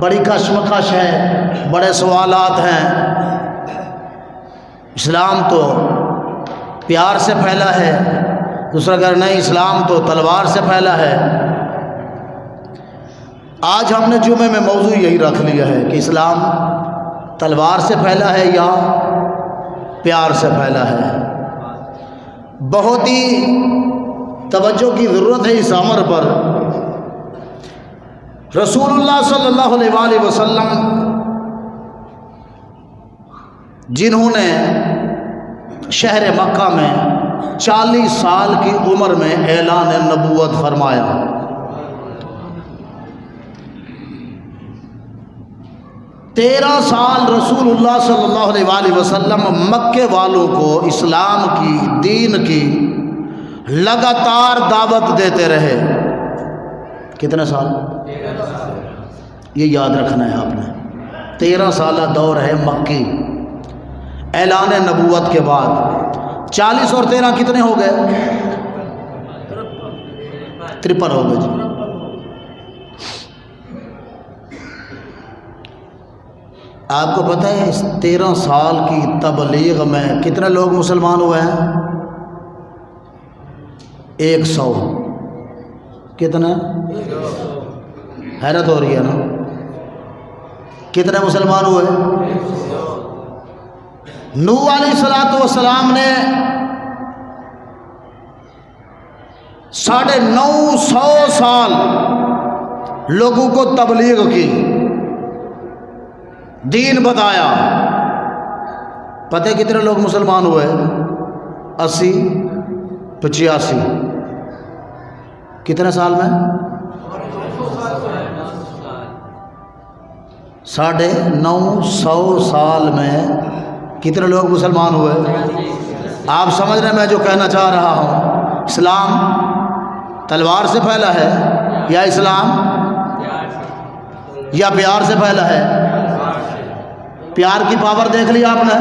بڑی کشمکش ہے، بڑے سوالات ہیں۔ اسلام تو پیار سے پھیلا ہے، دوسرا اگر نہیں اسلام تو تلوار سے پھیلا ہے۔ آج ہم نے جمعے میں موضوع یہی رکھ لیا ہے کہ اسلام تلوار سے پھیلا ہے یا پیار سے پھیلا ہے۔ بہت ہی توجہ کی ضرورت ہے اس امر پر۔ رسول اللہ صلی اللہ علیہ وآلہ وسلم جنہوں نے شہر مکہ میں 40 سال کی عمر میں اعلان نبوت فرمایا، 13 سال رسول اللہ صلی اللہ علیہ وآلہ وسلم مکے والوں کو اسلام کی، دین کی لگاتار دعوت دیتے رہے۔ کتنے سال؟ یہ یاد رکھنا ہے آپ نے، 13 سالہ دور ہے مکی اعلان نبوت کے بعد۔ 40 اور 13 کتنے ہو گئے؟ 53 ہو گئے جی۔ آپ کو پتہ ہے اس 13 سال کی تبلیغ میں کتنے لوگ مسلمان ہوئے ہیں؟ 100۔ کتنے؟ حیرت ہو رہی ہے نا، کتنے مسلمان ہوئے؟ نوح علیہ السلام نے 950 سال لوگوں کو تبلیغ کی، دین بتایا۔ پتہ کتنے لوگ مسلمان ہوئے؟ 80، 85۔ کتنے سال میں؟ 950 سال میں کتنے لوگ مسلمان ہوئے؟ آپ سمجھ رہے ہیں میں جو کہنا چاہ رہا ہوں؟ اسلام تلوار سے پھیلا ہے یا اسلام یا پیار سے پھیلا ہے؟ پیار کی پاور دیکھ لی آپ نے؟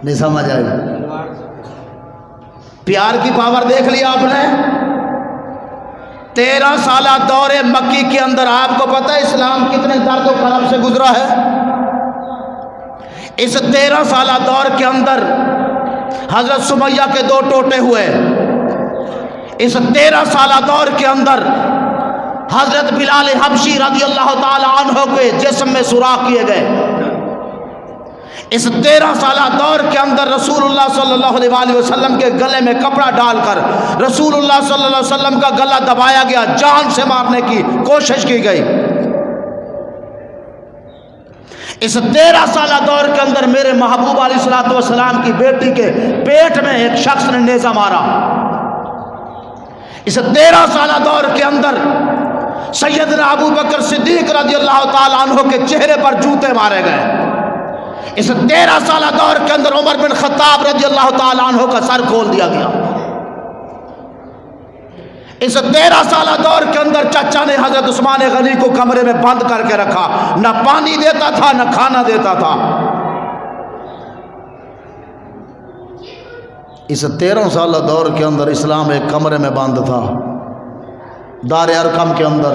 نہیں سمجھ آئی؟ پیار کی پاور دیکھ لی آپ نے؟ 13 سالہ دور مکی کے اندر آپ کو پتہ ہے اسلام کتنے درد و کرب سے گزرا ہے؟ اس 13 سالہ دور کے اندر حضرت سمیہ کے 2 ٹوٹے ہوئے۔ اس 13 سالہ دور کے اندر حضرت بلال حبشی رضی اللہ تعالی عنہ کے جسم میں سوراخ کیے گئے۔ اس 13 سالہ دور کے اندر رسول اللہ صلی اللہ علیہ وآلہ وسلم کے گلے میں کپڑا ڈال کر رسول اللہ صلی اللہ علیہ وسلم کا گلا دبایا گیا، جان سے مارنے کی کوشش کی گئی۔ اس 13 سالہ دور کے اندر میرے محبوب علیہ السلام کی بیٹی کے پیٹ میں ایک شخص نے نیزہ مارا۔ اس 13 سالہ دور کے اندر سیدنا ابو بکر صدیق رضی اللہ تعالیٰ عنہ کے چہرے پر جوتے مارے گئے۔ اس 13 سالہ دور کے اندر عمر بن خطاب رضی اللہ تعالیٰ عنہ کا سر کھول دیا گیا۔ اس 13 سالہ دور کے اندر چچا نے حضرت عثمان غنی کو کمرے میں بند کر کے رکھا، نہ پانی دیتا تھا نہ کھانا دیتا تھا۔ اس 13 سالہ دور کے اندر اسلام ایک کمرے میں بند تھا، دار ارقم کے اندر۔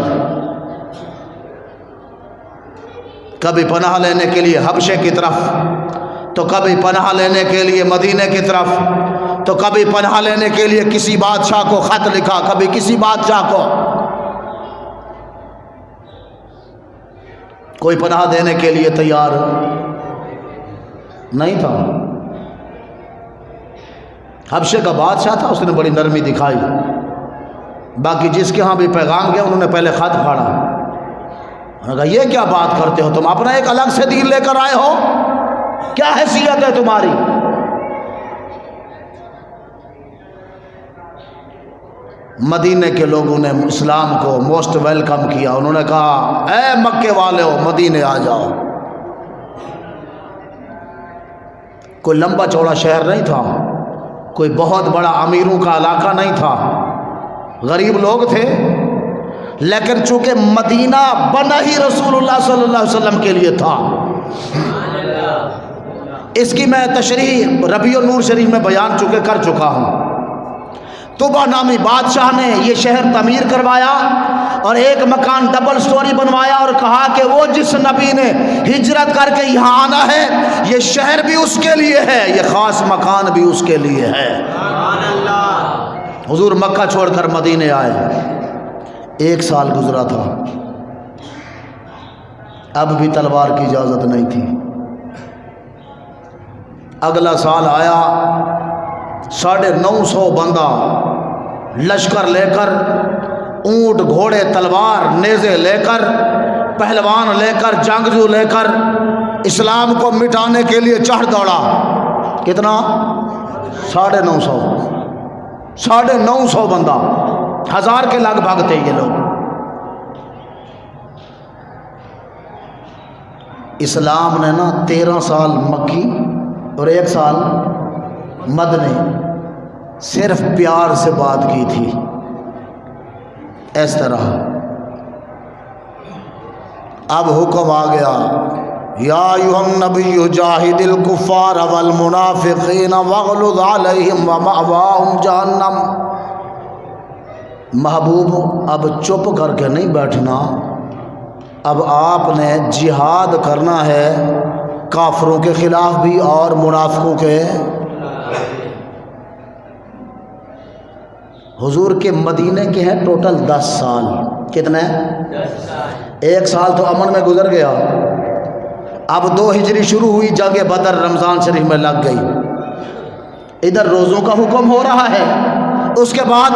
کبھی پناہ لینے کے لیے حبشے کی طرف، تو کبھی پناہ لینے کے لیے مدینے کی طرف، تو کبھی پناہ لینے کے لیے کسی بادشاہ کو خط لکھا، کبھی کسی بادشاہ کو۔ کوئی پناہ دینے کے لیے تیار نہیں تھا۔ حبشے کا بادشاہ تھا، اس نے بڑی نرمی دکھائی۔ باقی جس کے ہاں بھی پیغام گیا انہوں نے پہلے خط پھاڑا، انہوں نے کہا یہ کیا بات کرتے ہو تم، اپنا ایک الگ سے دین لے کر آئے ہو، کیا حیثیت ہے تمہاری؟ مدینے کے لوگوں نے اسلام کو موسٹ ویلکم کیا۔ انہوں نے کہا اے مکے والے ہو، مدینے آ جاؤ۔ کوئی لمبا چوڑا شہر نہیں تھا، کوئی بہت بڑا امیروں کا علاقہ نہیں تھا، غریب لوگ تھے، لیکن چونکہ مدینہ بنا ہی رسول اللہ صلی اللہ علیہ وسلم کے لیے تھا۔ اس کی میں تشریح ربیع النور شریف میں بیان کر چکا ہوں۔ तुबा नामी बादशाह ने ये शहर तमीर करवाया और एक मकान डबल स्टोरी बनवाया और कहा कि वो जिस नबी ने हिजरत करके यहाँ आना है, ये शहर भी उसके लिए है, ये ख़ास मकान भी उसके लिए है। हुजूर मक्का छोड़कर मदीने आए, 1 साल गुजरा था, अब भी तलवार की इजाज़त नहीं थी। अगला साल आया, 950 बंदा लश्कर लेकर, ऊंट घोड़े तलवार नेज़े लेकर, पहलवान लेकर, जंगजू लेकर इस्लाम को मिटाने के लिए चढ़ दौड़ा। कितना? 950 बंदा, 1000 के लगभग थे ये लोग। इस्लाम ने ना 13 साल मक्की और 1 साल मदनी सिर्फ प्यार से बात की थी। इस तरह अब हुक्म आ गया, या अय्युहन नबिय्यु जाहिदिल कुफ्फार वल मुनाफिकीन वग़लुज़ अलैहिम व मअवाहुम जहन्नम। महबूब अब चुप करके नहीं बैठना, अब आपने जिहाद करना है काफिरों के खिलाफ भी और मुनाफिकों के। हुजूर के मदीने के हैं टोटल 10 साल। कितने? 1 साल तो अमन में गुजर गया। अब 2 हिजरी शुरू हुई, जंग बदर रमज़ान शरीफ में लग गई। इधर रोज़ों का हुक्म हो रहा है, उसके बाद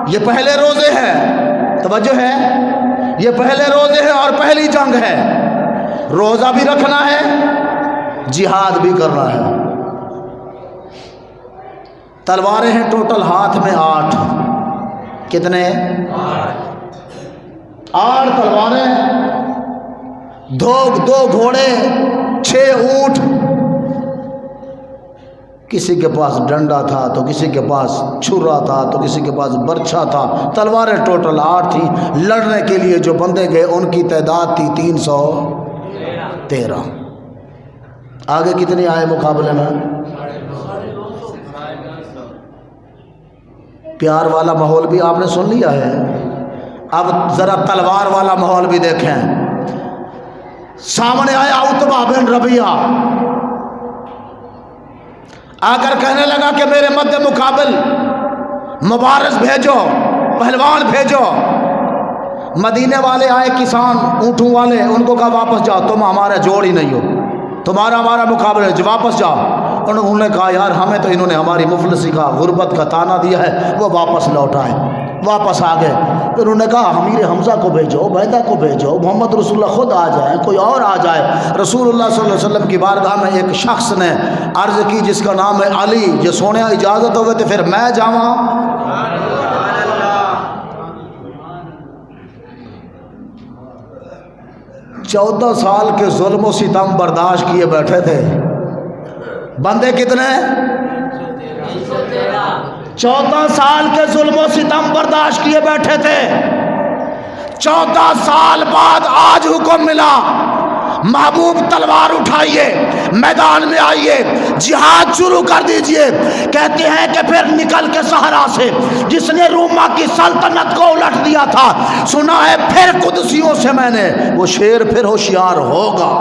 ये पहले रोज़े हैं, तवज्जो है, ये पहले रोज़े हैं और पहली जंग है। रोज़ा भी रखना है, जिहाद भी करना है। तलवारें हैं टोटल हाथ में 8। कितने? 8 तलवारें, 2 घोड़े, 6 ऊंट। किसी के पास डंडा था तो किसी के पास छुरा था तो किसी के पास बर्छा था। तलवारें टोटल 8 थी। लड़ने के लिए जो बंदे गए उनकी तादाद थी 313। आगे कितने आए मुकाबले में? प्यार वाला माहौल भी आपने सुन लिया है, अब ज़रा तलवार वाला माहौल भी देखें। सामने आया उतबा बिन रबिया, आकर कहने लगा कि मेरे मध्य मुकाबिल मुबारस भेजो, पहलवान भेजो। मदीने वाले आए, किसान ऊँटों वाले, उनको कहा वापस जाओ, तुम हमारा जोड़ ही नहीं हो, तुम्हारा हमारा मुकाबला, वापस जाओ। उन्होंने कहा यार हमें तो इन्होंने हमारी मुफलिसी का, गुर्बत का ताना दिया है, वो वापस लौट आए, वापस आ गए। फिर उन्होंने कहा अमीर हमजा को भेजो, उबैदा को भेजो, मोहम्मद रसूलुल्लाह खुद आ जाए, कोई और आ जाए। रसूलुल्लाह सल्लल्लाहु अलैहि वसल्लम की बारगाह में एक शख्स ने अर्ज़ की जिसका नाम है अली, जो सोने इजाज़त होवे तो फिर मैं जावा। 14 साल के जुल्म सितम बर्दाश्त किए बैठे थे बंदे। कितने? 14 साल के जुल्म सितम बर्दाश्त किए बैठे थे। 14 साल बाद आज हुक्म मिला, महबूब तलवार उठाइए, मैदान में आइए, जिहाद शुरू कर दीजिए। कहते हैं कि फिर निकल के सहरा से जिसने रोमा की सल्तनत को उलट दिया था, सुना है फिर कुदसियों से मैंने, वो शेर फिर होशियार होगा।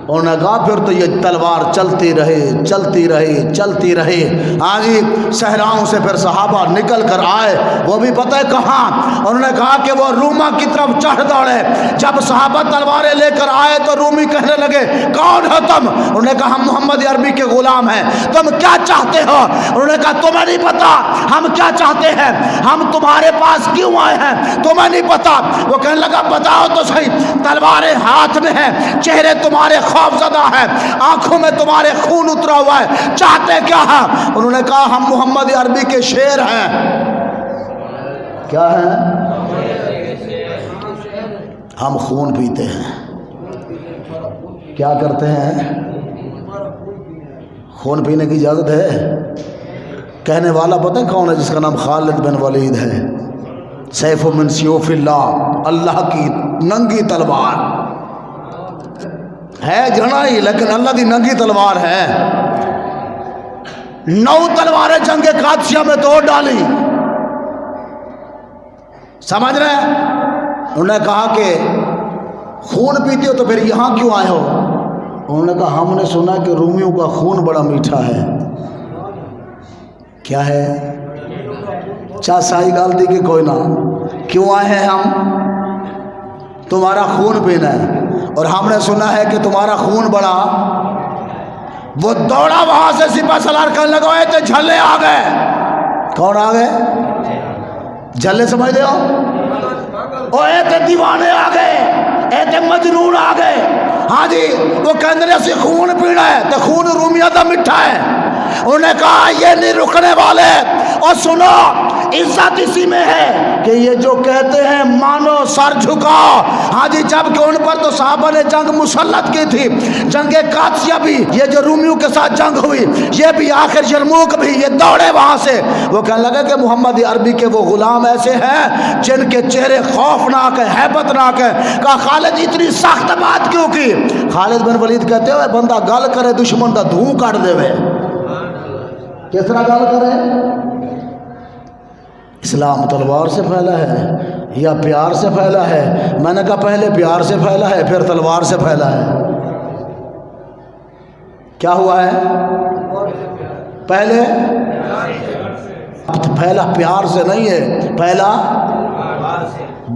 उन्होंने कहा फिर तो ये तलवार चलती रहे, चलती रहे, चलती रहे। आगे सहराओं से फिर सहाबा निकल कर आए, वो भी पता है कहाँ। उन्होंने कहा कि वो रूमा की तरफ चढ़ दौड़े। जब सहाबा तलवारें लेकर आए तो रूमी कहने लगे कौन हो तुम? उन्होंने कहा हम मोहम्मद अरबी के गुलाम हैं, तुम क्या चाहते हो? उन्होंने कहा तुम्हें नहीं पता हम क्या चाहते हैं, हम तुम्हारे पास क्यों आए हैं तुम्हें नहीं पता। वो कहने लगा बताओ तो सही। तलवारें हाथ में है, चेहरे तुम्हारे खौफज़दा है, आंखों में तुम्हारे खून उतरा हुआ है, चाहते क्या है? उन्होंने कहा हम मोहम्मद अरबी के शेर हैं। क्या है? हम खून पीते हैं। क्या करते हैं? खून पीने की इजाजत है? कहने वाला पता है कौन है? जिसका नाम खालिद बिन वलीद है। सैफ़ुम मिन सियूफ़िल्लाह, अल्लाह की नंगी तलवार है, घना ही, लेकिन अल्लाह की नंगी तलवार है। 9 तलवारें जंगे कादसिया में तोड़ डाली। समझ रहे हैं? उन्होंने कहा कि खून पीते हो तो फिर यहाँ क्यों आए हो? उन्होंने कहा हमने सुना कि रोमियों का खून बड़ा मीठा है। क्या है? चा साई गाल दी कि कोई ना, क्यों आए हैं हम? तुम्हारा खून पीना है, और हमने सुना है कि तुम्हारा खून बड़ा। वो दौड़ा वहां से, सिपा सलार करने लगा तो झल्ले आ गए। कौन आ गए? झल्ले समझते हो? ओ ऐसे दीवाने आ गए, ऐसे मजनून आ गए। हाँ जी, वो कहने से खून पीना है तो खून रूमिया का मिठा है। उन्होंने कहा ये नहीं रुकने वाले। और सुनो, इज्जत इसी में है कि ये जो कहते हैं मानो सर झुकाओ। हाँ जी, जबकि उन पर तो साहबा ने जंग मुसल्लत की थी, जंगे कादसिया भी, ये जो रूमियों के साथ जंग हुई ये भी, आखिर यरमूक भी, ये दौड़े वहां से। वो कहने लगे कि मोहम्मद अरबी के वो गुलाम ऐसे हैं जिनके चेहरे खौफनाक है, हैबतनाक है। कहा खालिद इतनी सख्त बात क्यों की? खालिद बिन वलीद कहते हो बंदा गल करे दुश्मन का धूं काट देवे। किस तरह गल करे? इस्लाम तलवार से फैला है या प्यार से फैला है? मैंने कहा पहले प्यार से फैला है, फिर तलवार से फैला है। क्या हुआ है? पहले फैला प्यार से नहीं है, पहला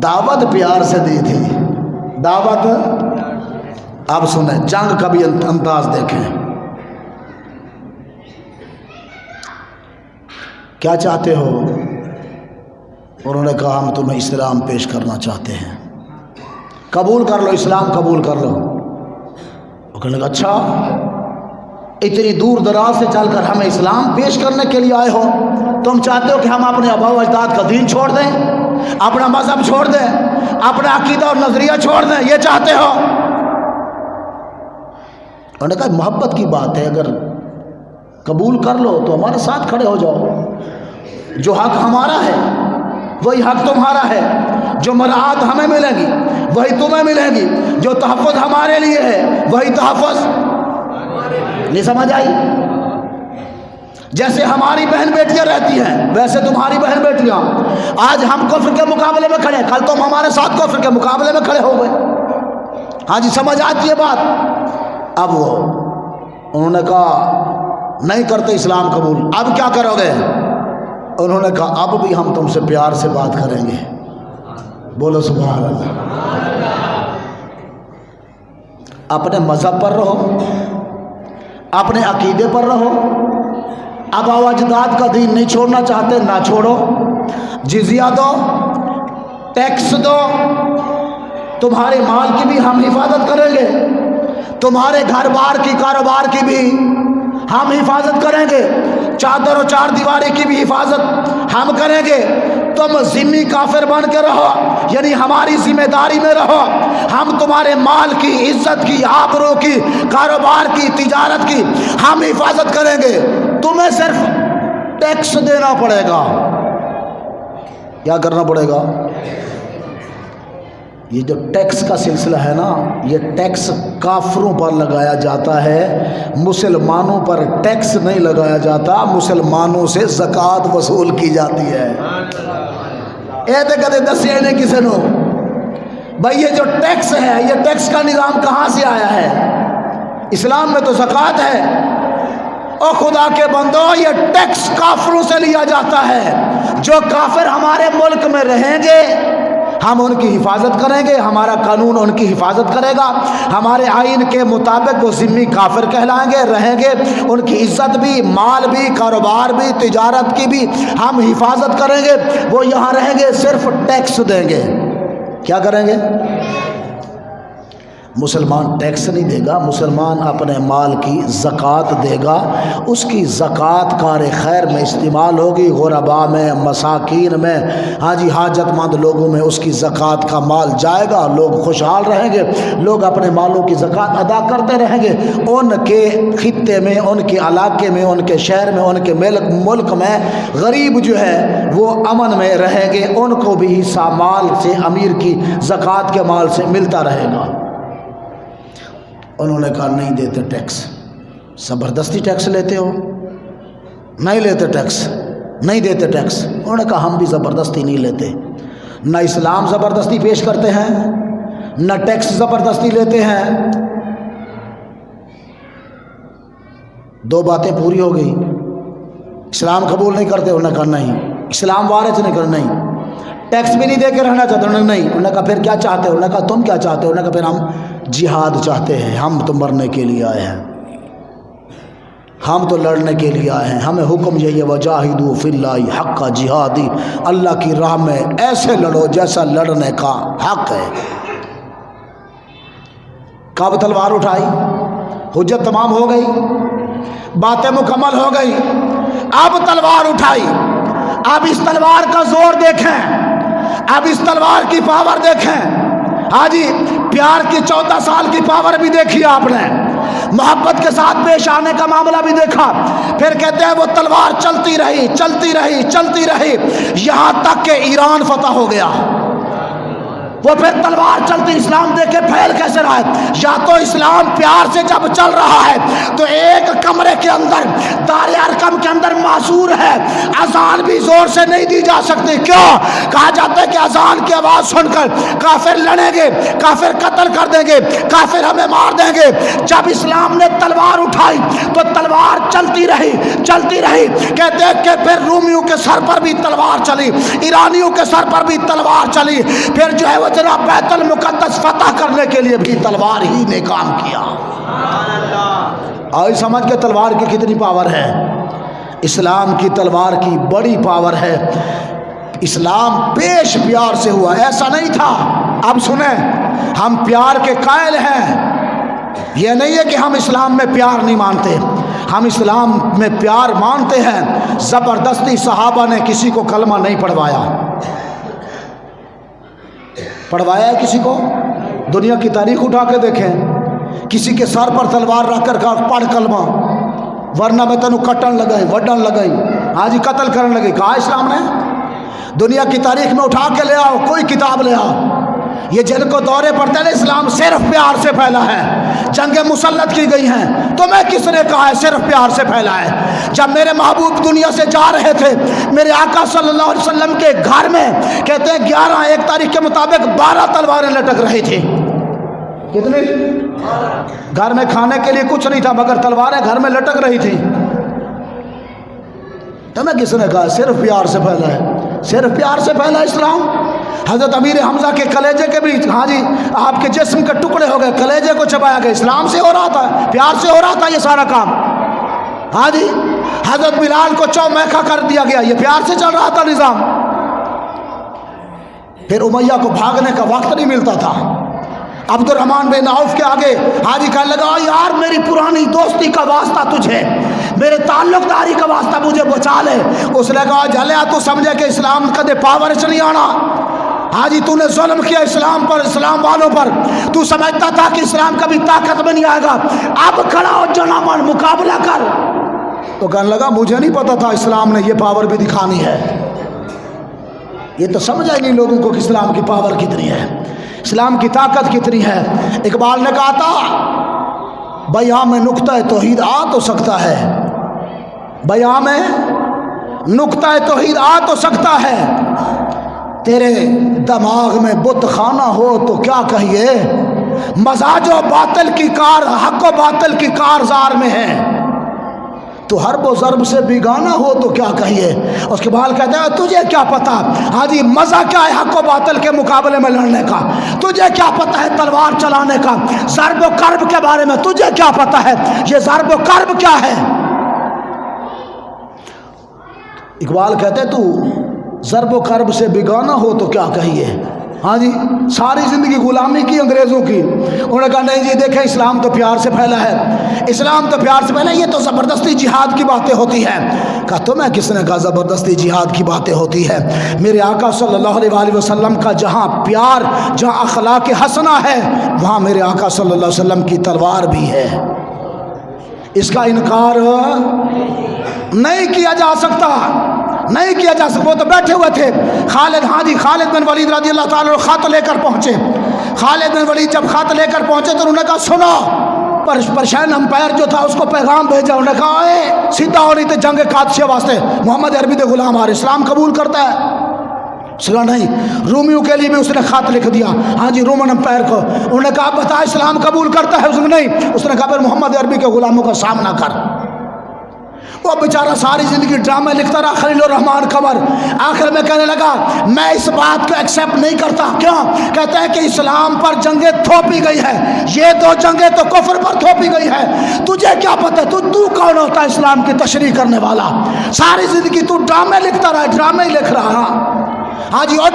दावत प्यार से दी थी। दावत। अब सुने, जंग का भी अंदाज देखें। क्या चाहते हो? उन्होंने कहा हम तुम्हें इस्लाम पेश करना चाहते हैं, कबूल कर लो, इस्लाम कबूल कर लो। वो कहने लगा अच्छा, इतनी दूर दराज से चलकर हमें इस्लाम पेश करने के लिए आए हो? तुम चाहते हो कि हम अपने आबा अजदाद का दीन छोड़ दें, अपना मजहब छोड़ दें, अपना अकीदा और नजरिया छोड़ दें, ये चाहते हो? उन्होंने कहा मोहब्बत की बात है, अगर कबूल कर लो तो हमारे साथ खड़े हो जाओ। जो हक हमारा है वही हक तुम्हारा है, जो मराहत हमें मिलेगी वही तुम्हें मिलेगी, जो तहफ़्फ़ुज़ हमारे लिए है वही तहफ़्फ़ुज़। नहीं समझ आई? जैसे हमारी बहन बेटियां रहती हैं वैसे तुम्हारी बहन बेटियां। आज हम कुफ्र के मुकाबले में खड़े, कल तुम हमारे साथ कुफ्र के मुकाबले में खड़े हो गए। हाँ जी, समझ आती है बात? अब वो उन्होंने कहा नहीं करते इस्लाम कबूल, अब क्या करोगे? उन्होंने कहा अब भी हम तुमसे प्यार से बात करेंगे। बोलो सुभान अल्लाह। अपने मजहब पर रहो, अपने अकीदे पर रहो, आबा व अजदाद का दीन नहीं छोड़ना चाहते ना छोड़ो, जिजिया दो, टैक्स दो, तुम्हारे माल की भी हम हिफाजत करेंगे, तुम्हारे घर बार की कारोबार की भी हम हिफाजत करेंगे, चादर और चार दीवारी की भी हिफाजत हम करेंगे। तुम जिम्मी काफिर बन के रहो, यानी हमारी जिम्मेदारी में रहो। हम तुम्हारे माल की, इज्जत की, आबरू की, कारोबार की, तिजारत की हम हिफाजत करेंगे। तुम्हें सिर्फ टैक्स देना पड़ेगा। क्या करना पड़ेगा? ये जो टैक्स का सिलसिला है ना, ये टैक्स काफिरों पर लगाया जाता है, मुसलमानों पर टैक्स नहीं लगाया जाता। मुसलमानों से ज़कात वसूल की जाती है। ये तो कदे दसिए नहीं किसी ने भाई, ये जो टैक्स है, ये टैक्स का निज़ाम कहाँ से आया है? इस्लाम में तो ज़कात है। और खुदा के बंदो, ये टैक्स काफिरों से लिया जाता है। जो काफिर हमारे मुल्क में रहेंगे हम उनकी हिफाजत करेंगे, हमारा कानून उनकी हिफाजत करेगा, हमारे आइन के मुताबिक वो ज़िम्मी काफिर कहलाएंगे, रहेंगे। उनकी इज्जत भी, माल भी, कारोबार भी, तिजारत की भी हम हिफाजत करेंगे। वो यहाँ रहेंगे, सिर्फ टैक्स देंगे। क्या करेंगे? मुसलमान टैक्स नहीं देगा, मुसलमान अपने माल की ज़कात देगा। उसकी ज़कात कार खैर में इस्तेमाल होगी, गुरबा में, मसाकीन में, हाँ जी, हाजतमंद लोगों में उसकी ज़कात का माल जाएगा। लोग खुशहाल रहेंगे, लोग अपने मालों की ज़कात अदा करते रहेंगे। उनके खित्ते में, उनके इलाके में, उनके शहर में, उनके मुल्क में गरीब जो है वो अमन में रहेंगे। उनको भी हिस्सा माल से, अमीर की ज़कात के माल से मिलता रहेगा। उन्होंने कहा नहीं देते टैक्स। ज़बरदस्ती टैक्स लेते हो? نہیں لیتے ٹیکس، نہیں دیتے ٹیکس. انہوں نے کہا ہم بھی زبردستی نہیں لیتے. نہ اسلام زبردستی پیش کرتے ہیں، نہ ٹیکس زبردستی لیتے ہیں. دو باتیں پوری ہو گئی. اسلام قبول نہیں کرتے، انہوں نے کہا نہیں. اسلام وارث نہیں کرنا، نہیں. ٹیکس بھی نہیں دے کے رہنا چاہتے، انہوں نے نہیں. انہوں نے کہا پھر کیا چاہتے ہو؟ انہوں نے کہا تم کیا چاہتے ہو؟ انہوں نے کہا پھر ہم جہاد چاہتے ہیں، ہم تو مرنے کے لیے آئے ہیں، ہم تو لڑنے کے لیے آئے ہیں. ہمیں حکم یہی ہے وجاہدوا فی اللہ حق جہادی، اللہ کی راہ میں ایسے لڑو جیسا لڑنے کا حق ہے. کب تلوار اٹھائی؟ حجت تمام ہو گئی، باتیں مکمل ہو گئی. اب تلوار اٹھائی. اب اس تلوار کا زور دیکھیں، اب اس تلوار کی پاور دیکھیں. ہاں جی، پیار کی 14 سال کی پاور بھی دیکھی آپ نے، محبت کے ساتھ پیش آنے کا معاملہ بھی دیکھا. پھر کہتے ہیں وہ تلوار چلتی رہی چلتی رہی چلتی رہی یہاں تک کہ ایران فتح ہو گیا. وہ پھر تلوار چلتی. اسلام دیکھے پھیل کیسے رہا ہے. یا تو اسلام پیار سے جب چل رہا ہے تو ایک کمرے کے اندر دار ارقم کے اندر معذور ہے، اذان بھی زور سے نہیں دی جا سکتی. کیوں؟ کہا جاتا ہے کہ اذان کی آواز سن کر کافر لڑیں گے، کافر قتل کر دیں گے، کافر ہمیں مار دیں گے. جب اسلام نے تلوار اٹھائی تو تلوار چلتی رہی چلتی رہی. کہتے ہیں کہ پھر رومیوں کے سر پر بھی تلوار چلی، ایرانیوں کے سر پر بھی تلوار چلی. پھر جو ہے وہ جناب بیت المقدس فتح کرنے کے لیے بھی تلوار ہی نے کام کیا. آئی سمجھ کے تلوار کی کتنی پاور ہے. اسلام کی تلوار کی بڑی پاور ہے. اسلام پیش پیار سے ہوا، ایسا نہیں تھا. اب سنیں، ہم پیار کے قائل ہیں. یہ نہیں ہے کہ ہم اسلام میں پیار نہیں مانتے، ہم اسلام میں پیار مانتے ہیں. زبردستی صحابہ نے کسی کو کلمہ نہیں پڑھوایا. پڑھوایا ہے کسی کو؟ دنیا کی تاریخ اٹھا کے دیکھیں، کسی کے سر پر تلوار رکھ کر کہا پڑھ کلمہ، ورنہ میں تینوں کٹن لگائی وڈن لگائی، ہاں جی قتل کرنے لگی. کہا اسلام نے؟ دنیا کی تاریخ میں اٹھا کے لے آؤ، کوئی کتاب لے آؤ. یہ جن کو دورے پڑتے ہیں اسلام صرف پیار سے پھیلا ہے. جنگیں مسلط کی گئی ہیں، تمہیں کس نے کہا ہے صرف پیار سے پھیلا ہے؟ جب میرے محبوب دنیا سے جا رہے تھے، میرے آقا صلی اللہ علیہ وسلم کے گھر میں کہتے ہیں 11 ایک تاریخ کے مطابق 12 تلواریں لٹک رہی تھی. کتنی؟ گھر میں کھانے کے لیے کچھ نہیں تھا مگر تلواریں گھر میں لٹک رہی تھی. تمہیں کس نے کہا صرف پیار سے پھیلا ہے؟ صرف پیار سے پھیلا اسلام. حضرت امیر حمزہ کے کلیجے کے بھی ہاں جی آپ کے جسم کے ٹکڑے ہو گئے، کلیجے کو چبایا گیا. اسلام سے ہو رہا تھا، پیار سے ہو رہا تھا یہ سارا کام. ہاں جی حضرت بلال کو چومیخا کر دیا گیا، یہ پیار سے چل رہا تھا نظام. پھر امیہ کو بھاگنے کا وقت نہیں ملتا تھا. عبد الرحمن بن عوف کے آگے حاجی کہنے لگا یار میری پرانی دوستی کا واسطہ تجھے، میرے تعلق داری کا واسطہ مجھے بچا لے. اس نے کہا جھلیا تو سمجھے کہ اسلام کدے پاور چ نہیں آنا. حاجی تو نے ظلم کیا اسلام پر، اسلام والوں پر. تو سمجھتا تھا کہ اسلام کبھی طاقت میں نہیں آئے گا. اب کھڑا ہو جنامن مقابلہ کر. تو کہنے لگا مجھے نہیں پتا تھا اسلام نے یہ پاور بھی دکھانی ہے. یہ تو سمجھا ہی نہیں لوگوں کو کہ اسلام کی پاور کتنی ہے، اسلام کی طاقت کتنی ہے. اقبال نے کہا تھا بیاں میں نقطہ توحید آ تو سکتا ہے، بیاں میں نقطہ توحید آ تو سکتا ہے، تیرے دماغ میں بت خانہ ہو تو کیا کہیے، مزاج و باطل کی کار حق و باطل کی کارزار میں ہے، تو حرب و ضرب سے بیگانہ ہو تو کیا کہیے. اس کے بعد کہتا ہے تجھے کیا پتا ہاں جی مزہ کیا ہے حق و باطل کے مقابلے میں لڑنے کا، تجھے کیا پتا ہے تلوار چلانے کا، ضرب و کرب کے بارے میں تجھے کیا پتا ہے، یہ ضرب و کرب کیا ہے. اقبال کہتے ہیں تو ضرب و کرب سے بیگانہ ہو تو کیا کہیے. ہاں جی ساری زندگی غلامی کی انگریزوں کی. انہوں نے کہا نہیں جی دیکھیں اسلام تو پیار سے پھیلا ہے، اسلام تو پیار سے پھیلا ہے، یہ تو زبردستی جہاد کی باتیں ہوتی ہیں. کہا تمہیں کس نے کہا زبردستی جہاد کی باتیں ہوتی ہے؟ میرے آقا صلی اللہ علیہ وسلم کا جہاں پیار، جہاں اخلاق حسنہ ہے، وہاں میرے آقا صلی اللہ علیہ وسلم کی تلوار بھی ہے. اس کا انکار نہیں کیا جا سکتا، نہیں کیا جا سکتا. وہ تو بیٹھے ہوئے تھے خالد، ہاں جی خالد بن ولید رضی اللہ تعالیٰ خط لے کر پہنچے. خالد بن ولید جب خط لے کر پہنچے تو انہوں نے کہا سنو पर्शियन अंपायर जो था उसको पैगाम भेजा, उन्होंने कहा ए सीधा हो नहीं तो जंग कादसिया वास्ते मोहम्मद अरबी दे गुलाम आ रहे, इस्लाम कबूल करता है? उसने नहीं। रोमियो के लिए भी उसने खत लिख दिया, हाँ जी रोमन अंपायर को, उन्होंने कहा बता इस्लाम कबूल करता है? उसने नहीं। उसने कहा फिर मोहम्मद अरबी के गुलामों का सामना कर। वो बेचारा सारी जिंदगी ड्रामे लिखता रहा, खलील रहमान कमर। आखिर में कहने लगा मैं इस बात को एक्सेप्ट नहीं करता। क्यों? कहता है कि इस्लाम पर जंगें थोपी गई है, ये दो जंगें तो कुफ्र पर थोपी गई है, तुझे क्या पता? तू कौन होता है इस्लाम की तशरीह करने वाला? सारी जिंदगी तू ड्रामे लिखता रहा, ड्रामे ही लिख रहा। हाँ जी, और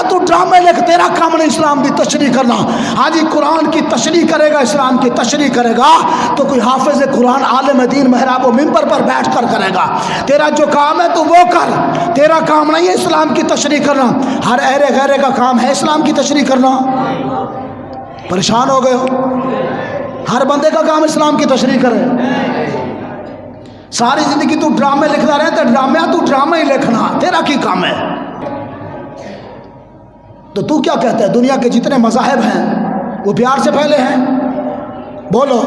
तू ड्रामे लिख, तेरा काम नहीं इस्लाम की तशरीह करना। हाँ जी, कुरान की तशरीह करेगा, इस्लाम की तशरीह करेगा तो कोई हाफिज कुरान आलिम दीन महराब व मिंबर पर बैठ कर करेगा। तेरा जो काम है तो वो कर, तेरा काम नहीं है इस्लाम की तशरीह करना। हर अहरे गहरे का काम है इस्लाम की तशरीह करना। परेशान हो गए हो? हर बंदे का काम इस्लाम की तशरीह करे। सारी जिंदगी तू ड्रामे लिखता रहे तो तू ड्रामे ही लिखना, तेरा की काम है? तो तू क्या कहता है दुनिया के जितने मज़ाहिब हैं वो प्यार से फैले हैं? बोलो,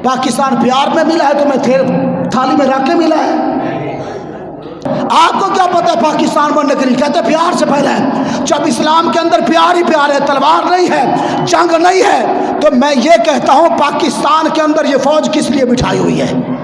पाकिस्तान प्यार में मिला है तुम्हें, थाली में रख के मिला है? आपको क्या पता है पाकिस्तान बनने के लिए? कहते प्यार से फैला है। जब इस्लाम के अंदर प्यार ही प्यार है, तलवार नहीं है, जंग नहीं है, तो मैं ये कहता हूं पाकिस्तान के अंदर ये फौज किस लिए बिठाई हुई है?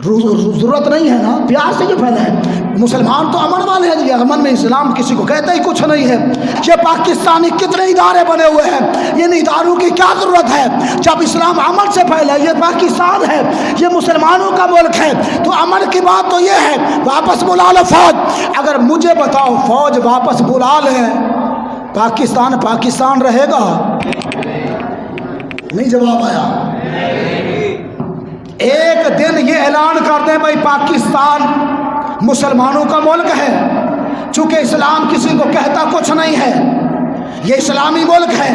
जरूरत नहीं है ना, प्यार से जो फैला है। मुसलमान तो अमन वाले हैं जी, अमन में इस्लाम किसी को कहता ही कुछ नहीं है। ये पाकिस्तानी कितने इदारे बने हुए हैं, इन इदारों की क्या जरूरत है जब इस्लाम अमन से फैला है? ये पाकिस्तान है, ये मुसलमानों का मुल्क है, तो अमन की बात तो ये है वापस बुला लो फौज। अगर मुझे बताओ फौज वापस बुला ले, पाकिस्तान रहेगा? नहीं जवाब आया। एक दिन ये ऐलान कर दें भाई पाकिस्तान मुसलमानों का मुल्क है, चूंकि इस्लाम किसी को कहता कुछ नहीं है, ये इस्लामी मुल्क है,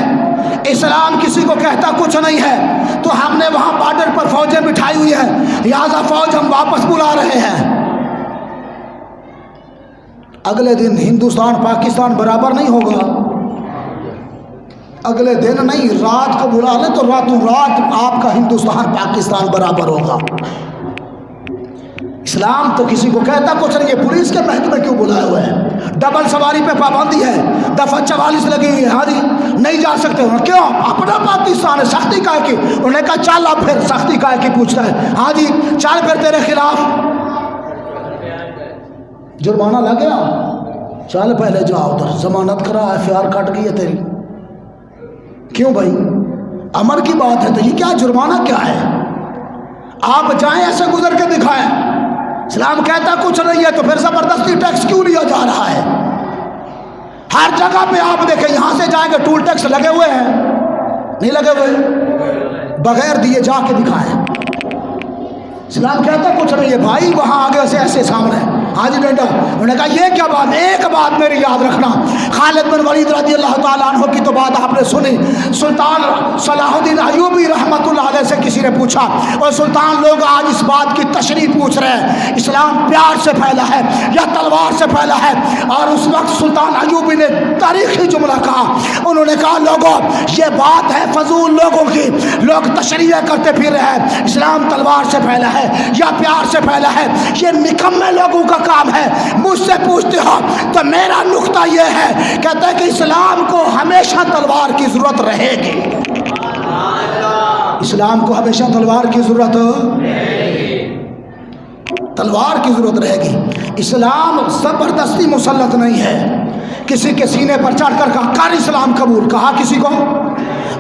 इस्लाम किसी को कहता कुछ नहीं है, तो हमने वहां बॉर्डर पर फौजें बिठाई हुई है, लिहाजा फौज हम वापस बुला रहे हैं। अगले दिन हिंदुस्तान पाकिस्तान बराबर नहीं होगा, अगले दिन नहीं रात को बुला ले तो रातों रात आपका हिंदुस्तान पाकिस्तान बराबर होगा। इस्लाम तो किसी को कहता कुछ नहीं है। पुलिस के महकमे क्यों बुलाए हुए हैं? डबल सवारी पे पाबंदी है, दफा 44 लगी हुई है, हाँ जी नहीं जा सकते हो। क्यों? अपना पाकिस्तान है, सख्ती काहे की? उन्होंने कहा चल अब फिर सख्ती काहे की पूछता है? हाँ जी चल फिर तेरे खिलाफ जुर्माना लग गया, चल पहले जाओ उधर जमानत करा, FIR कट गई है तेरी। क्यों भाई? अमर की बात है तो ये क्या जुर्माना क्या है? आप जाएं ऐसे गुजर के दिखाएं, इस्लाम कहता कुछ नहीं है तो फिर जबरदस्ती टैक्स क्यों लिया जा रहा है? हर जगह पे आप देखें, यहां से जाएंगे टूल टैक्स लगे हुए हैं, नहीं लगे हुए? बगैर दिए जाके दिखाएं। इस्लाम कहता कुछ नहीं है भाई, वहां आगे से ऐसे सामने हाजी डंडा। उन्होंने कहा ये क्या बात? एक बात मेरी याद रखना, खालिद बिन वलीद रज़ी अल्लाह ताला अन्हु की तो बात आपने सुनी। सुल्तान सलाहुद्दीन अय्यूबी रहमतुल्लाह अलैह से किसी ने पूछा, और सुल्तान लोग आज इस बात की तशरीह पूछ रहे हैं इस्लाम प्यार से फैला है या तलवार से फैला है? और उस वक्त सुल्तान अय्यूबी ने तारीखी जुमला कहा, उन्होंने कहा लोगों ये बात है फजूल लोगों की, लोग तशरीह करते फिर रहे हैं इस्लाम तलवार से फैला है या प्यार से फैला है, ये निकम्मे लोगों का काम है। मुझसे पूछते हो तो मेरा नुक्ता यह है, कहते हैं कि इस्लाम को हमेशा तलवार की जरूरत रहेगी। इस्लाम को हमेशा तलवार की जरूरत रहेगी। इस्लाम जबरदस्ती मुसल्लत नहीं है, किसी के सीने पर चढ़कर कहा कर इस्लाम कबूल, कहा किसी को?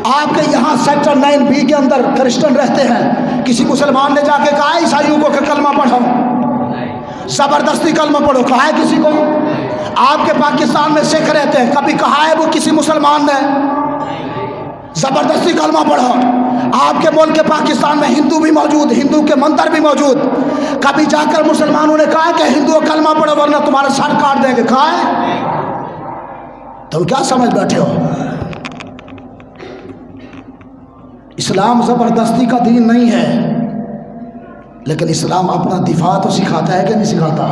आपके यहाँ सेक्टर 9B के अंदर क्रिश्चियन रहते हैं, किसी मुसलमान ने जाके कहा ईसाइयों को कि कलमा पढ़ो, जबरदस्ती कलमा पढ़ो, कहा है किसी को? आपके पाकिस्तान में सिख रहते हैं, कभी कहा है वो किसी मुसलमान ने जबरदस्ती कलमा पढ़ो? आपके मुल्क के पाकिस्तान में हिंदू भी मौजूद, हिंदू के मंदिर भी मौजूद, कभी जाकर मुसलमानों ने कहा कि हिंदुओं कलमा पढ़ो वरना तुम्हारा सर काट देंगे, कहा है? तुम क्या समझ बैठे हो? इस्लाम जबरदस्ती का दीन नहीं है, लेकिन इस्लाम अपना दिफा तो सिखाता है कि नहीं सिखाता?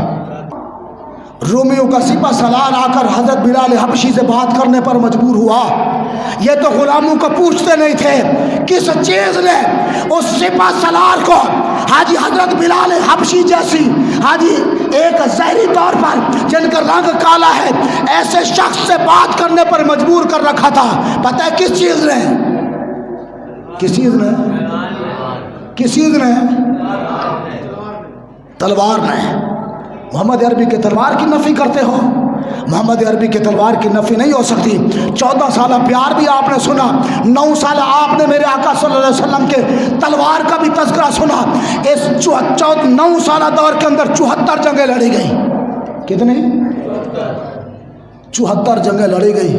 रोमियो का सिपा सलार आकर हजरत बिलाल हबशी से बात करने पर मजबूर हुआ। ये तो गुलामों को पूछते नहीं थे, किस चीज ने उस सिपा सलार को हाजी हजरत बिलाल हबशी जैसी हाजी एक जहरी तौर पर जिनका रंग काला है ऐसे शख्स से बात करने पर मजबूर कर रखा था। पता है किस चीज ने? किस चीज ने? किस चीज ने? तलवार ने। मोहम्मद अरबी के तलवार की नफ़ी करते हो? मोहम्मद अरबी के तलवार की नफ़ी नहीं हो सकती। 14 साल प्यार भी आपने सुना, 9 साल आपने मेरे आका सल्लल्लाहु अलैहि वसल्लम के तलवार का भी तज़किरा सुना। इस 9 साल दौर के अंदर 74 जंगें लड़ी गई। कितनी? 74 जंगें लड़ी गई।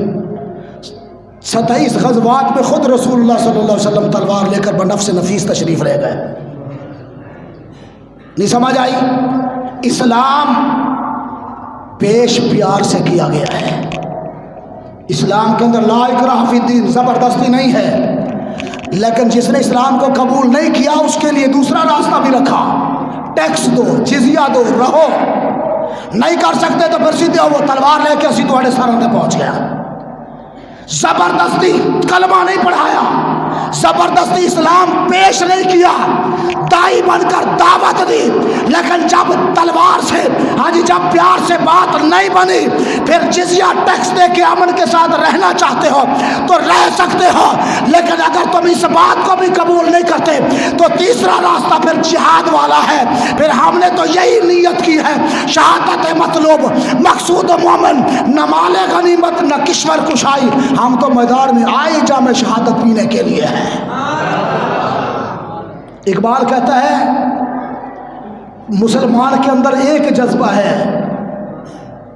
27 ग़ज़वात में खुद रसूलुल्लाह सल्लल्लाहु अलैहि वसल्लम तलवार लेकर बनफ्स नफीस तशरीफ़ ले गए। नहीं समझ आई? इस्लाम पेश प्यार से किया गया है। इस्लाम के अंदर ला इकराह फिद्दीन, ज़बरदस्ती नहीं है। लेकिन जिसने इस्लाम को कबूल नहीं किया उसके लिए दूसरा रास्ता भी रखा, टैक्स दो, जिजिया दो, रहो। नहीं कर सकते तो फिर सीधे वो तलवार लेके असी तुम्हारे सर पे पहुंच गया। जबरदस्ती कलमा नहीं पढ़ाया, जबरदस्ती इस्लाम पेश नहीं किया, दाई बनकर दावत दी। लेकिन जब तलवार से हाजी जब प्यार से बात नहीं बनी, फिर जिजिया टैक्स दे के अमन के साथ रहना चाहते हो तो रह सकते हो। लेकिन अगर तुम इस बात को भी कबूल नहीं करते तो तीसरा रास्ता फिर जिहाद वाला है। फिर हमने तो यही नीयत की है, शहादत मतलूब मकसूद मोमिन, न माले गनीमत न किश्वर कुशाई। हम तो मैदान में आए जाम शहादत पीने के लिए हैं। इकबाल कहता है मुसलमान के अंदर एक जज्बा है,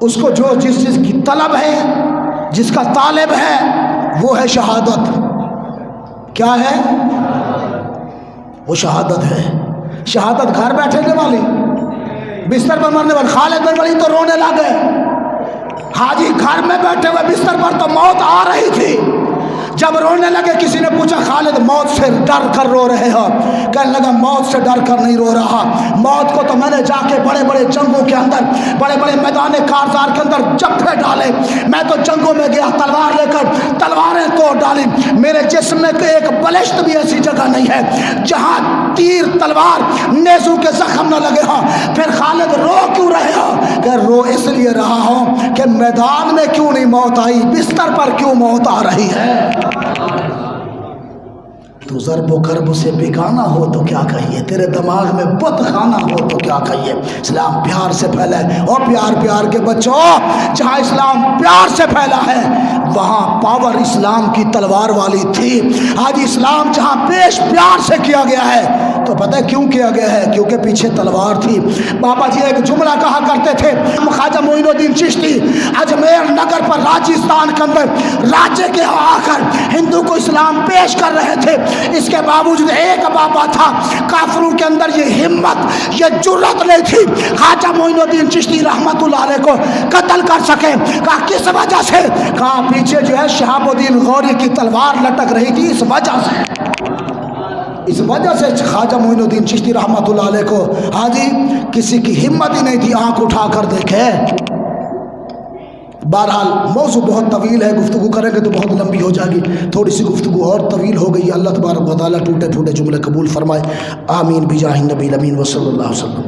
उसको जो जिस चीज की तलब है, जिसका तालिब है, वो है शहादत। क्या है? वो शहादत है। शहादत घर बैठने वाली, बिस्तर पर मरने वाली। खालिद बिन वलीद तो रोने लगे। हाजी घर में बैठे हुए बिस्तर पर तो मौत आ रही थी। जब रोने लगे किसी ने पूछा खालिद मौत से डर कर रो रहे हो? कहने लगा मौत से डर कर नहीं रो रहा, मौत को तो मैंने जाके बड़े बड़े जंगों के अंदर, बड़े बड़े मैदान कारजार के अंदर जफ्फे डाले। मैं तो जंगों में गया तलवार लेकर, तलवारें तोड़ डाली। मेरे जिस्म में एक बलिष्ठ भी ऐसी जगह नहीं है जहाँ तीर तलवार नेज़ू के जख्म न लगे हों। फिर खालिद रो क्यों रहे हो? कि रो इसलिए रहा हूँ कि मैदान में क्यों नहीं मौत आई, बिस्तर पर क्यों मौत आ रही है। तू ज़र्ब कर्ब से बेगाना हो तो क्या कहिए, तेरे दिमाग में बुत खाना हो तो क्या कहिए। इस्लाम प्यार से फैला है। और प्यार प्यार के बच्चों, जहाँ इस्लाम प्यार से फैला है वहाँ पावर इस्लाम की तलवार वाली थी। आज इस्लाम जहाँ पेश प्यार से किया गया है तो पता है क्यों किया गया है? क्योंकि पीछे तलवार थी। बाबा जी एक जुमला कहा करते थे, ख्वाजा मोइनुद्दीन चिश्ती अजमेर नगर पर राजस्थान के अंदर राज्य के आकर हिंदू को इस्लाम पेश कर रहे थे। इसके बावजूद एक बाबा था, काफिरों के अंदर ये हिम्मत, ये जुर्रत नहीं थी ख्वाजा मोइनुद्दीन चिश्ती रहमतुल्लाह अलैह को कत्ल कर सके। कहा किस वजह से? कहा पीछे जो है शहाबुद्दीन गौरी की तलवार लटक रही थी, इस वजह से। इस वजह से ख्वाजा मोइनुद्दीन चिश्ती रहमतुल्लाह अलैह को हाजी किसी की हिम्मत ही नहीं थी आंख उठा कर देखे। बहरहाल मौजू बहुत तवील है, गुफ्तगू करेंगे तो बहुत लंबी हो जाएगी। थोड़ी सी गुफ्तगू और तवील हो गई। अल्लाह तबारक व तआला टूटे फूटे जुमले कबूल फरमाए। आमीन बिजाहि नबी अमीन व सल्लल्लाहु अलैहि वसल्लम।